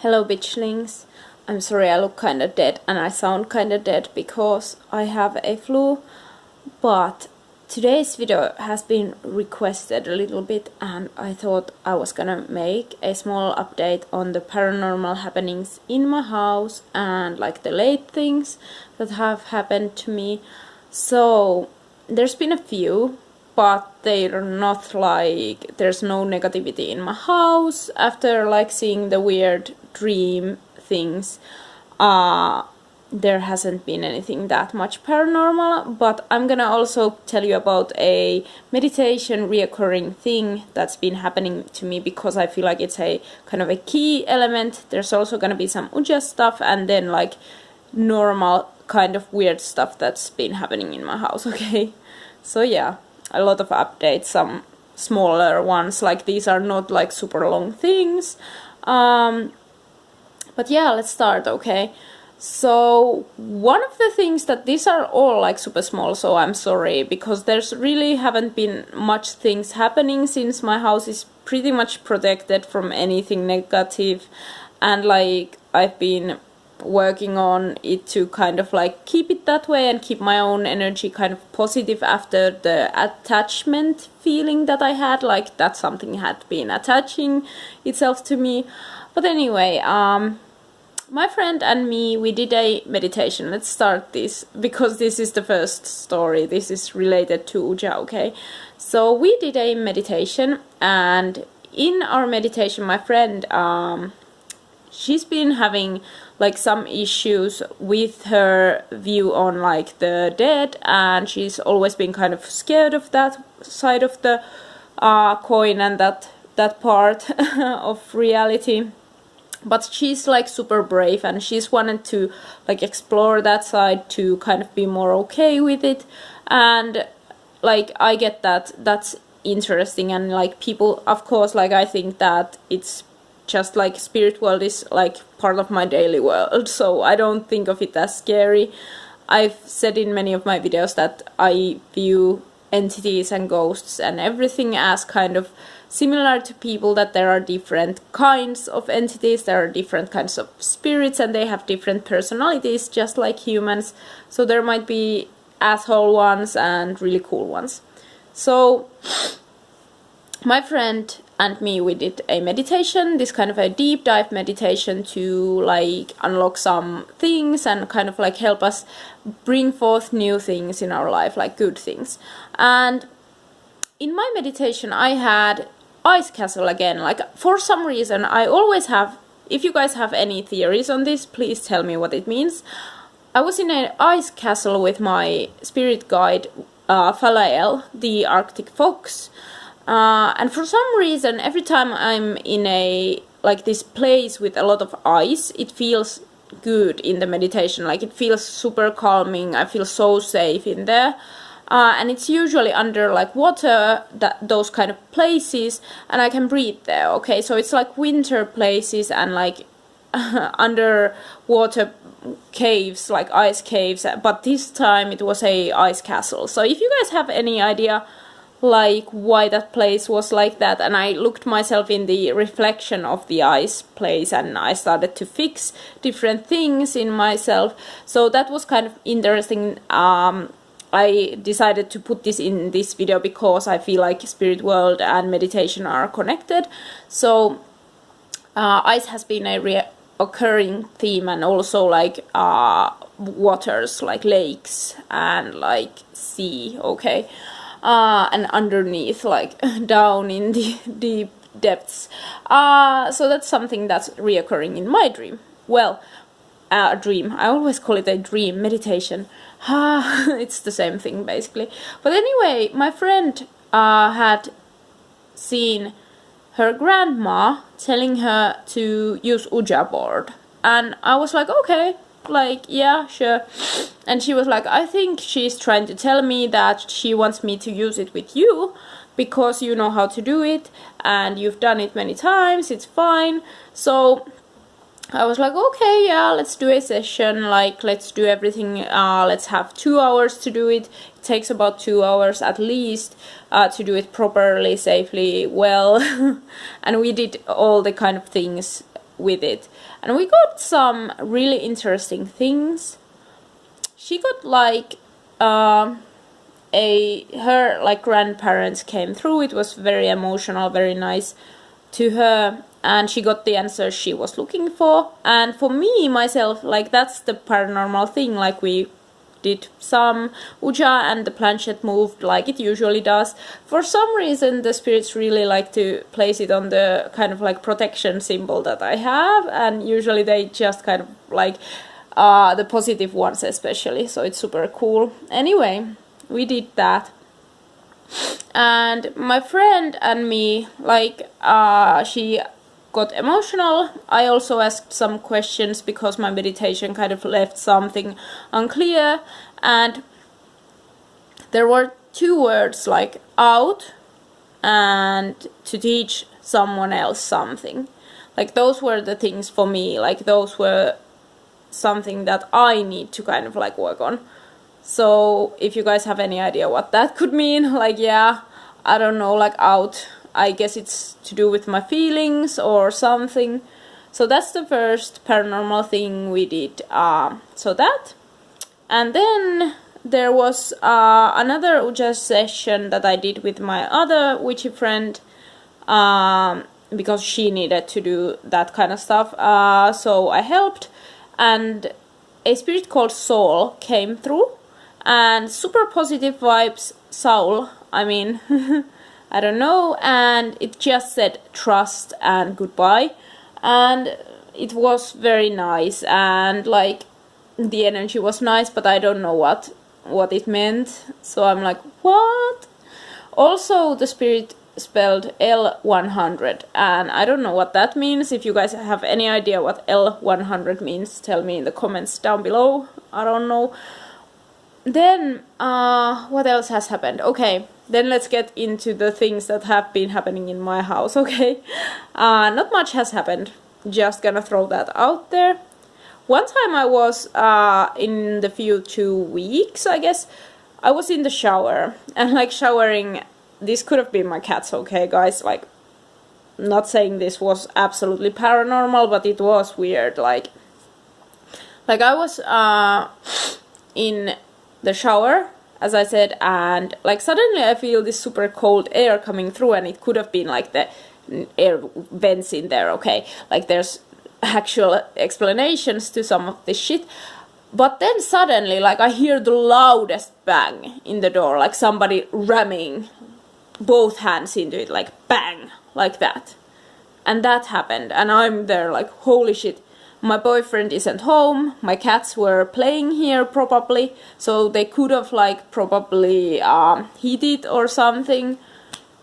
Hello bitchlings. I'm sorry I look kinda dead and I sound kinda dead because I have a flu, but today's video has been requested a little bit and I thought I was gonna make a small update on the paranormal happenings in my house and like the late things that have happened to me. So there's been a few, but they're not like, there's no negativity in my house after like seeing the weird dream things. There hasn't been anything that much paranormal, but I'm gonna also tell you about a meditation reoccurring thing that's been happening to me because I feel like it's a kind of a key element. There's also gonna be some Ouija stuff and then like normal kind of weird stuff that's been happening in my house, okay? So yeah, a lot of updates, some smaller ones, like these are not like super long things. But yeah, let's start, okay? So one of the things that these are all like super small, so I'm sorry, because there's really haven't been much things happening since my house is pretty much protected from anything negative, and like I've been working on it to kind of like keep it that way and keep my own energy kind of positive after the attachment feeling that I had, like that something had been attaching itself to me. But anyway, my friend and me, we did a meditation. Let's start this because this is the first story. This is related to Ouija, okay? So we did a meditation, and in our meditation, my friend, she's been having like some issues with her view on like the dead, and she's always been kind of scared of that side of the coin and that part of reality. But she's like super brave and she's wanted to like explore that side to kind of be more okay with it. And like I get that that's interesting, and like people, of course, like I think that it's just like spirit world is like part of my daily world, so I don't think of it as scary. I've said in many of my videos that I view entities and ghosts and everything as kind of similar to people, that there are different kinds of entities, there are different kinds of spirits, and they have different personalities just like humans. So there might be asshole ones and really cool ones. So my friend and me, we did a meditation, this kind of a deep dive meditation to like unlock some things and kind of like help us bring forth new things in our life, like good things. And in my meditation I had ice castle again. Like for some reason I always have, if you guys have any theories on this, please tell me what it means. I was in an ice castle with my spirit guide Falael, the Arctic fox. And for some reason, every time I'm in a like this place with a lot of ice, it feels good in the meditation. Like it feels super calming. I feel so safe in there. And it's usually under like water, those kind of places, and I can breathe there. Okay, so it's like winter places and like underwater caves, like ice caves. But this time it was a ice castle. So if you guys have any idea like why that place was like that, and I looked myself in the reflection of the ice place and I started to fix different things in myself, so that was kind of interesting. I decided to put this in this video because I feel like spirit world and meditation are connected. So ice has been a reoccurring theme, and also like waters, like lakes and like sea, okay? And underneath, like down in the deep depths. So that's something that's reoccurring in my dream. Well, a dream. I always call it a dream. Meditation. It's the same thing basically. But anyway, my friend had seen her grandma telling her to use Ouija board, and I was like, okay, like yeah, sure. And she was like, I think she's trying to tell me that she wants me to use it with you because you know how to do it and you've done it many times, it's fine. So I was like, okay, yeah, let's do a session, like let's do everything, let's have 2 hours to do it. It takes about 2 hours at least to do it properly, safely, well. And we did all the kind of things with it. And we got some really interesting things. She got like her like grandparents came through. It was very emotional, very nice to her, and she got the answers she was looking for. And for me myself, like that's the paranormal thing, like we did some Ouija and the planchette moved like it usually does. For some reason the spirits really like to place it on the kind of like protection symbol that I have, and usually they just kind of like the positive ones especially, so it's super cool. Anyway, we did that, and my friend and me, like she got emotional. I also asked some questions because my meditation kind of left something unclear, and there were two words like out and to teach someone else something. Like those were the things for me, like those were something that I need to kind of like work on. So if you guys have any idea what that could mean, like yeah, I don't know, like out, I guess it's to do with my feelings or something. So that's the first paranormal thing we did. So that, and then there was another Ouija session that I did with my other witchy friend, because she needed to do that kind of stuff. So I helped, and a spirit called Saul came through, and super positive vibes. Saul, I mean, I don't know, and it just said trust and goodbye, and it was very nice, and like the energy was nice, but I don't know what it meant, so I'm like, what? Also, the spirit spelled L100, and I don't know what that means. If you guys have any idea what L100 means, tell me in the comments down below. I don't know. Then what else has happened? Okay, then let's get into the things that have been happening in my house. Okay, not much has happened, just gonna throw that out there. One time I was in the few 2 weeks, I guess, I was in the shower, and like showering, this could have been my cats, okay guys, like not saying this was absolutely paranormal, but it was weird. Like I was in the shower, as I said, and like suddenly I feel this super cold air coming through, and it could have been like the air vents in there, okay, like there's actual explanations to some of this shit. But then suddenly, like, I hear the loudest bang in the door, like somebody ramming both hands into it, like bang, like that. And that happened, and I'm there like, holy shit. My boyfriend isn't home, my cats were playing here probably, so they could have like probably hit it or something,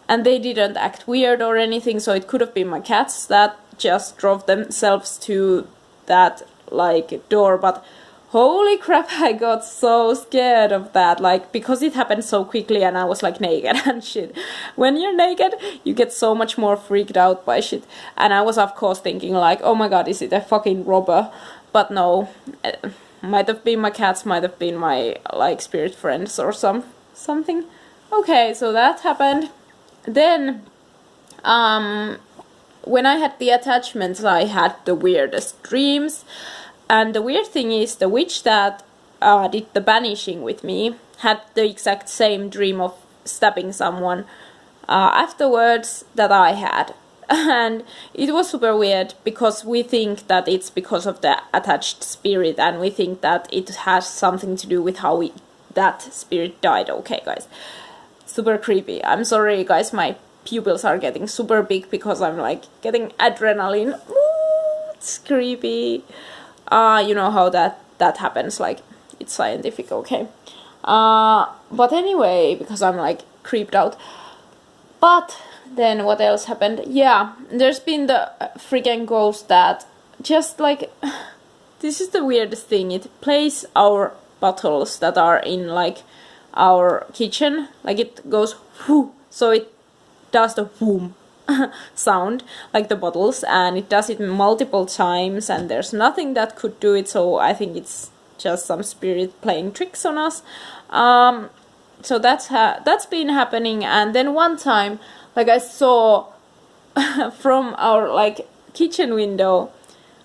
and they didn't act weird or anything, so it could have been my cats that just drove themselves to that like door. But holy crap, I got so scared of that, like, because it happened so quickly and I was like naked and shit. When you're naked, you get so much more freaked out by shit. And I was of course thinking like, oh my god, is it a fucking robber? But no, might have been my cats, might have been my like spirit friends or something. Okay, so that happened. Then, when I had the attachments, I had the weirdest dreams. And the weird thing is, the witch that did the banishing with me had the exact same dream of stabbing someone afterwards that I had. And it was super weird, because we think that it's because of the attached spirit, and we think that it has something to do with how that spirit died. Okay, guys. Super creepy. I'm sorry, guys, my pupils are getting super big because I'm like getting adrenaline. Ooh, it's creepy. You know how that happens, like, it's scientific, okay? But anyway, because I'm like creeped out. But then what else happened? Yeah, there's been the freaking ghost that just like, this is the weirdest thing, it plays our bottles that are in like our kitchen, like it goes whoo, so it does the whoom sound like the bottles, and it does it multiple times, and there's nothing that could do it, so I think it's just some spirit playing tricks on us. So that's been happening. And then one time, like, I saw from our like kitchen window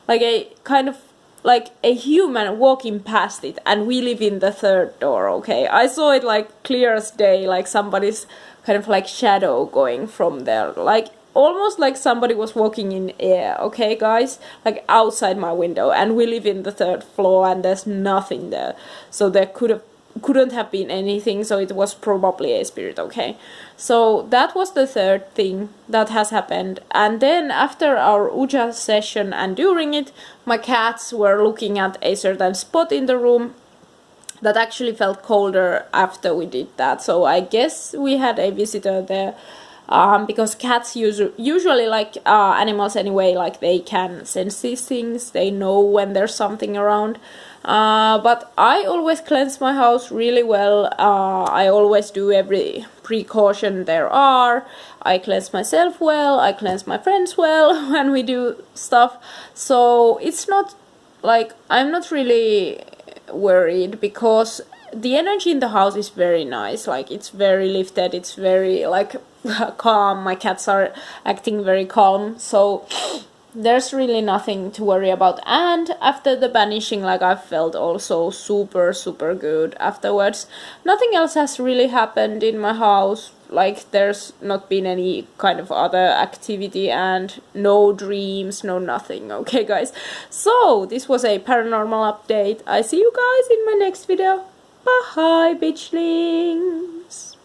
like a kind of like a human walking past it, and we live in the third door, okay? I saw it like clear as day, like somebody's kind of like shadow going from there, like almost like somebody was walking in air, okay guys, like outside my window, and we live in the third floor and there's nothing there, so there couldn't have been anything, so it was probably a spirit, okay? So that was the third thing that has happened. And then after our Ouija session and during it, my cats were looking at a certain spot in the room that actually felt colder after we did that, so I guess we had a visitor there. Because cats usually, like animals anyway, like they can sense these things, they know when there's something around. But I always cleanse my house really well. I always do every precaution there are. I cleanse myself well, I cleanse my friends well when we do stuff. So it's not like, I'm not really worried, because the energy in the house is very nice, like it's very lifted, it's very like calm, my cats are acting very calm, so there's really nothing to worry about. And after the banishing, like I felt also super good afterwards. Nothing else has really happened in my house, like there's not been any kind of other activity, and no dreams, no nothing, okay guys? So this was a paranormal update. I see you guys in my next video. Bye, bitchlings!